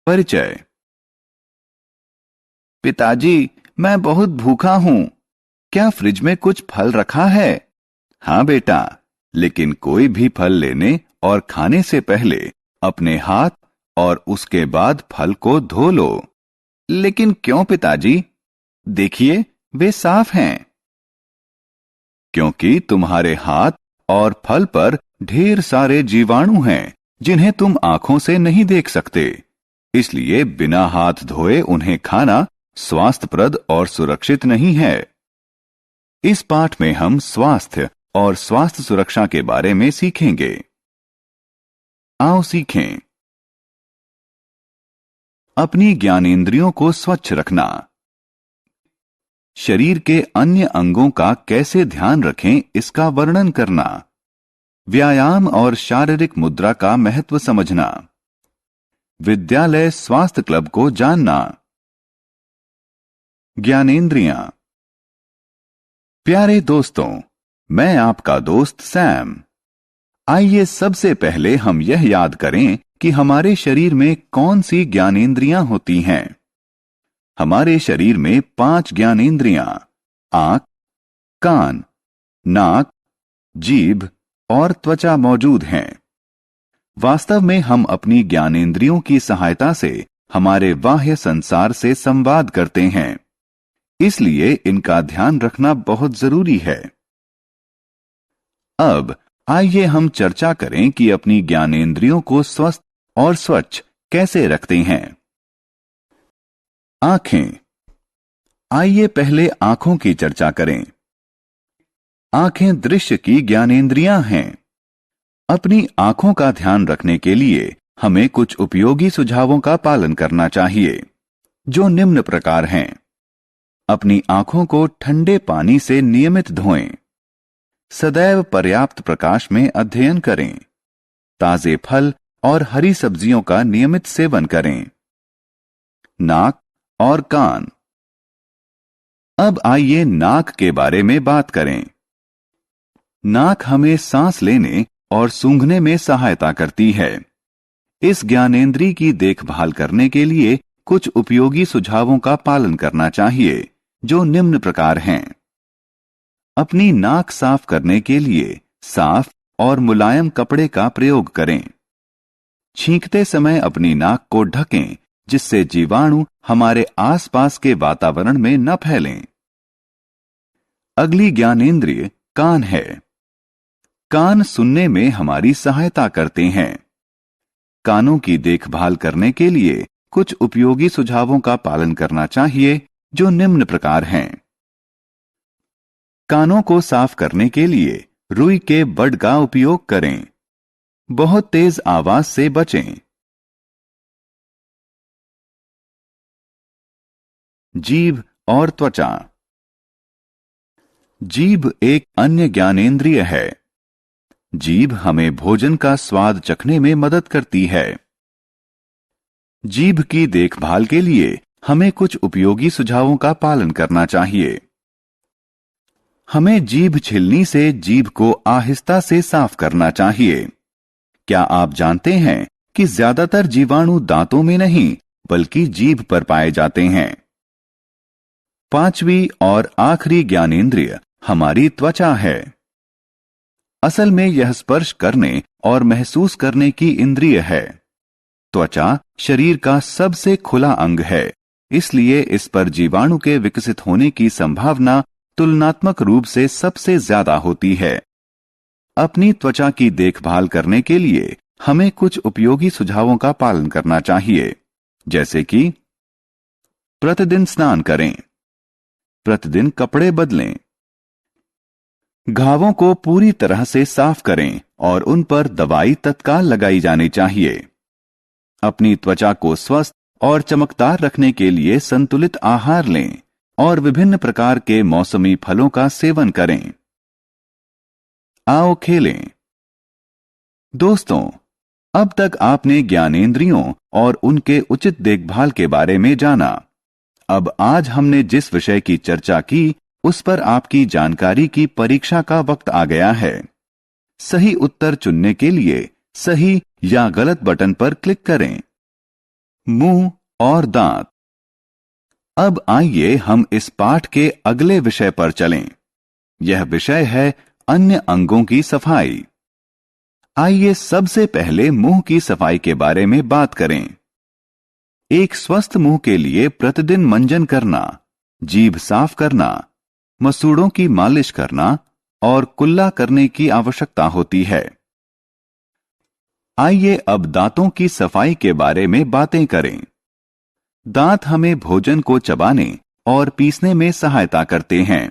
परिचय। पिताजी, मैं बहुत भूखा हूं। क्या फ्रिज में कुछ फल रखा है? हाँ बेटा, लेकिन कोई भी फल लेने और खाने से पहले अपने हाथ और उसके बाद फल को धो लो। लेकिन क्यों पिताजी? देखिए, वे साफ हैं। क्योंकि तुम्हारे हाथ और फल पर ढेर सारे जीवाणु हैं जिन्हें तुम आंखों से नहीं देख सकते। इसलिए बिना हाथ धोए उन्हें खाना स्वास्थ्यप्रद और सुरक्षित नहीं है। इस पाठ में हम स्वास्थ्य और स्वास्थ्य सुरक्षा के बारे में सीखेंगे। आओ सीखें। अपनी ज्ञानेंद्रियों को स्वच्छ रखना। शरीर के अन्य अंगों का कैसे ध्यान रखें, इसका वर्णन करना। व्यायाम और शारीरिक मुद्रा का महत्व समझना। विद्यालय स्वास्थ्य क्लब को जानना। ज्ञानेंद्रियां। प्यारे दोस्तों, मैं आपका दोस्त सैम। आइए सबसे पहले हम यह याद करें कि हमारे शरीर में कौन सी ज्ञानेंद्रियां होती हैं। हमारे शरीर में 5 ज्ञानेंद्रियां आंख, कान, नाक, जीभ और त्वचा मौजूद हैं। वास्तव में हम अपनी ज्ञानेंद्रियों की सहायता से हमारे बाह्य संसार से संवाद करते हैं, इसलिए इनका ध्यान रखना बहुत जरूरी है। अब आइए हम चर्चा करें कि अपनी ज्ञानेंद्रियों को स्वस्थ और स्वच्छ कैसे रखते हैं। आंखें। आइए पहले आंखों की चर्चा करें। आंखें दृश्य की ज्ञानेंद्रियां हैं। अपनी आंखों का ध्यान रखने के लिए हमें कुछ उपयोगी सुझावों का पालन करना चाहिए, जो निम्न प्रकार हैं। अपनी आंखों को ठंडे पानी से नियमित धोएं। सदैव पर्याप्त प्रकाश में अध्ययन करें। ताजे फल और हरी सब्जियों का नियमित सेवन करें। नाक और कान। अब आइए नाक के बारे में बात करें। नाक हमें सांस लेने और सूंघने में सहायता करती है। इस ज्ञानेंद्रिय की देखभाल करने के लिए कुछ उपयोगी सुझावों का पालन करना चाहिए, जो निम्न प्रकार हैं। अपनी नाक साफ करने के लिए साफ और मुलायम कपड़े का प्रयोग करें। छींकते समय अपनी नाक को ढकें, जिससे जीवाणु हमारे आसपास के वातावरण में न फैलें। अगली ज्ञानेंद्रिय कान है। कान सुनने में हमारी सहायता करते हैं। कानों की देखभाल करने के लिए कुछ उपयोगी सुझावों का पालन करना चाहिए, जो निम्न प्रकार हैं। कानों को साफ करने के लिए रुई के बड का उपयोग करें। बहुत तेज आवाज से बचें। जीभ और त्वचा। जीभ एक अन्य ज्ञानेंद्रिय है। जीभ हमें भोजन का स्वाद चखने में मदद करती है। जीभ की देखभाल के लिए हमें कुछ उपयोगी सुझावों का पालन करना चाहिए। हमें जीभ छिलनी से जीभ को आहिस्ता से साफ करना चाहिए। क्या आप जानते हैं कि ज्यादातर जीवाणु दांतों में नहीं, बल्कि जीभ पर पाए जाते हैं। 5वीं और आखिरी ज्ञानेंद्रिय हमारी त्वचा है। असल में यह स्पर्श करने और महसूस करने की इंद्रिय है। त्वचा शरीर का सबसे खुला अंग है, इसलिए इस पर जीवाणु के विकसित होने की संभावना तुलनात्मक रूप से सबसे ज्यादा होती है। अपनी त्वचा की देखभाल करने के लिए हमें कुछ उपयोगी सुझावों का पालन करना चाहिए, जैसे कि प्रतिदिन स्नान करें, प्रतिदिन कपड़े बदलें, घावों को पूरी तरह से साफ करें और उन पर दवाई तत्काल लगाई जानी चाहिए। अपनी त्वचा को स्वस्थ और चमकदार रखने के लिए संतुलित आहार लें और विभिन्न प्रकार के मौसमी फलों का सेवन करें। आओ खेलें। दोस्तों, अब तक आपने ज्ञानेंद्रियों और उनके उचित देखभाल के बारे में जाना। अब आज हमने जिस विषय की चर्चा की, उस पर आपकी जानकारी की परीक्षा का वक्त आ गया है। सही उत्तर चुनने के लिए सही या गलत बटन पर क्लिक करें। मुंह और दांत। अब आइए हम इस पाठ के अगले विषय पर चलें। यह विषय है अन्य अंगों की सफाई। आइए सबसे पहले मुंह की सफाई के बारे में बात करें। एक स्वस्थ मुंह के लिए प्रतिदिन मंजन करना, जीभ साफ करना, मसूड़ों की मालिश करना और कुल्ला करने की आवश्यकता होती है। आइए अब दांतों की सफाई के बारे में बातें करें। दांत हमें भोजन को चबाने और पीसने में सहायता करते हैं।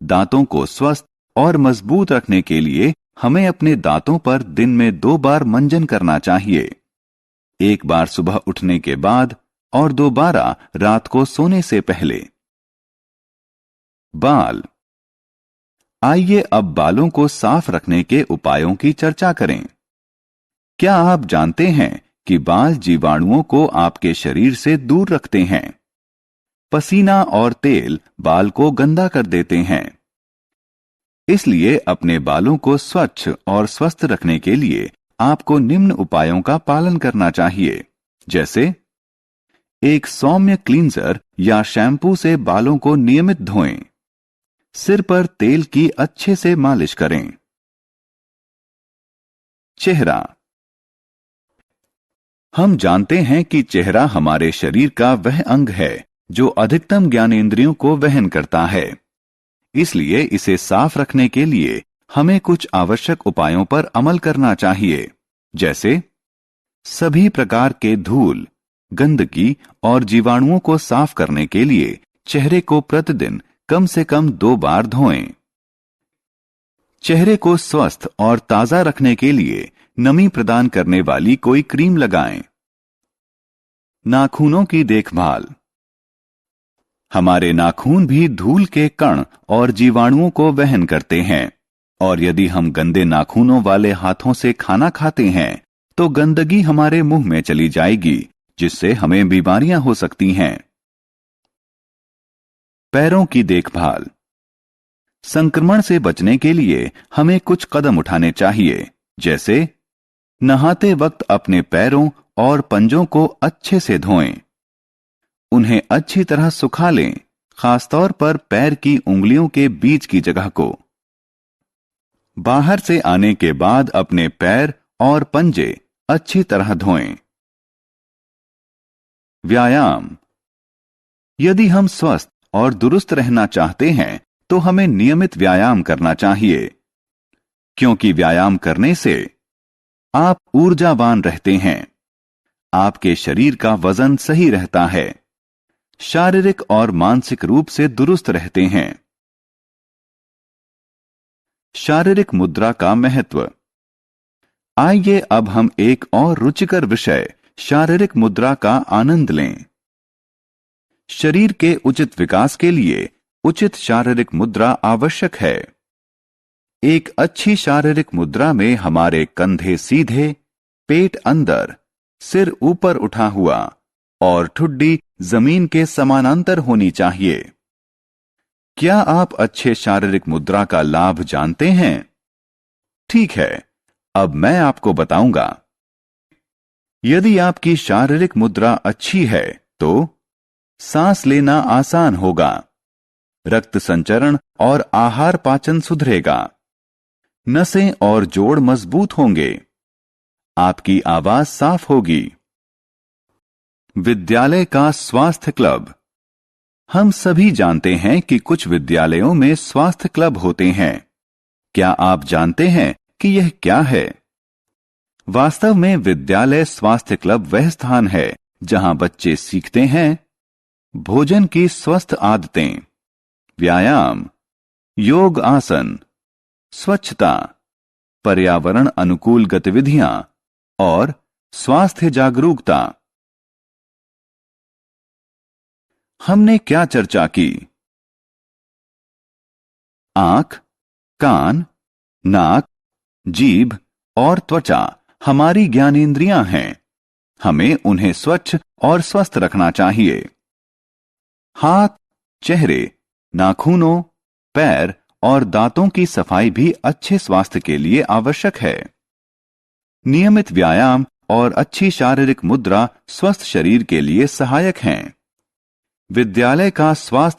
दांतों को स्वस्थ और मजबूत रखने के लिए हमें अपने दांतों पर दिन में 2 बार मंजन करना चाहिए। एक बार सुबह उठने के बाद और दोबारा रात को सोने से पहले। बाल। आइए अब बालों को साफ रखने के उपायों की चर्चा करें। क्या आप जानते हैं कि बाल जीवाणुओं को आपके शरीर से दूर रखते हैं? पसीना और तेल बाल को गंदा कर देते हैं। इसलिए अपने बालों को स्वच्छ और स्वस्थ रखने के लिए आपको निम्न उपायों का पालन करना चाहिए, जैसे एक सौम्य क्लींजर या शैम्पू से बालों को नियमित धोएं। सिर पर तेल की अच्छे से मालिश करें। चेहरा। हम जानते हैं कि चेहरा हमारे शरीर का वह अंग है जो अधिकतम ज्ञानेंद्रियों को वहन करता है। इसलिए इसे साफ रखने के लिए हमें कुछ आवश्यक उपायों पर अमल करना चाहिए, जैसे सभी प्रकार के धूल, गंदगी और जीवाणुओं को साफ करने के लिए चेहरे को प्रतिदिन कम से कम 2 बार धोएं। चेहरे को स्वस्थ और ताजा रखने के लिए नमी प्रदान करने वाली कोई क्रीम लगाएं। नाखूनों की देखभाल। हमारे नाखून भी धूल के कण और जीवाणुओं को वहन करते हैं, और यदि हम गंदे नाखूनों वाले हाथों से खाना खाते हैं तो गंदगी हमारे मुंह में चली जाएगी, जिससे हमें बीमारियां हो सकती हैं। पैरों की देखभाल। संक्रमण से बचने के लिए हमें कुछ कदम उठाने चाहिए, जैसे नहाते वक्त अपने पैरों और पंजों को अच्छे से धोएं। उन्हें अच्छी तरह सुखा लें, खासतौर पर पैर की उंगलियों के बीच की जगह को। बाहर से आने के बाद अपने पैर और पंजे अच्छी तरह धोएं। व्यायाम। यदि हम स्वस्थ और दुरुस्त रहना चाहते हैं तो हमें नियमित व्यायाम करना चाहिए, क्योंकि व्यायाम करने से आप ऊर्जावान रहते हैं, आपके शरीर का वजन सही रहता है, शारीरिक और मानसिक रूप से दुरुस्त रहते हैं। शारीरिक मुद्रा का महत्व। आइए अब हम एक और रुचिकर विषय शारीरिक मुद्रा का आनंद लें। शरीर के उचित विकास के लिए उचित शारीरिक मुद्रा आवश्यक है। एक अच्छी शारीरिक मुद्रा में हमारे कंधे सीधे, पेट अंदर, सिर ऊपर उठा हुआ और ठुड्डी जमीन के समानांतर होनी चाहिए। क्या आप अच्छे शारीरिक मुद्रा का लाभ जानते हैं? ठीक है, अब मैं आपको बताऊंगा। यदि आपकी शारीरिक मुद्रा अच्छी है तो सांस लेना आसान होगा, रक्त संचरण और आहार पाचन सुधरेगा, नसें और जोड़ मजबूत होंगे, आपकी आवाज साफ होगी। विद्यालय का स्वास्थ्य क्लब। हम सभी जानते हैं कि कुछ विद्यालयों में स्वास्थ्य क्लब होते हैं। क्या आप जानते हैं कि यह क्या है? वास्तव में विद्यालय स्वास्थ्य क्लब वह स्थान है जहां बच्चे सीखते हैं भोजन की स्वस्थ आदतें, व्यायाम, योग आसन, स्वच्छता, पर्यावरण अनुकूल गतिविधियां और स्वास्थ्य जागरूकता। हमने क्या चर्चा की? आंख, कान, नाक, जीभ और त्वचा हमारी ज्ञानेंद्रियां हैं। हमें उन्हें स्वच्छ और स्वस्थ रखना चाहिए। हाथ, चेहरे, नाखूनों, पैर और दांतों की सफाई भी अच्छे स्वास्थ्य के लिए आवश्यक है। नियमित व्यायाम और अच्छी शारीरिक मुद्रा स्वस्थ शरीर के लिए सहायक हैं। विद्यालय का स्वास्थ्य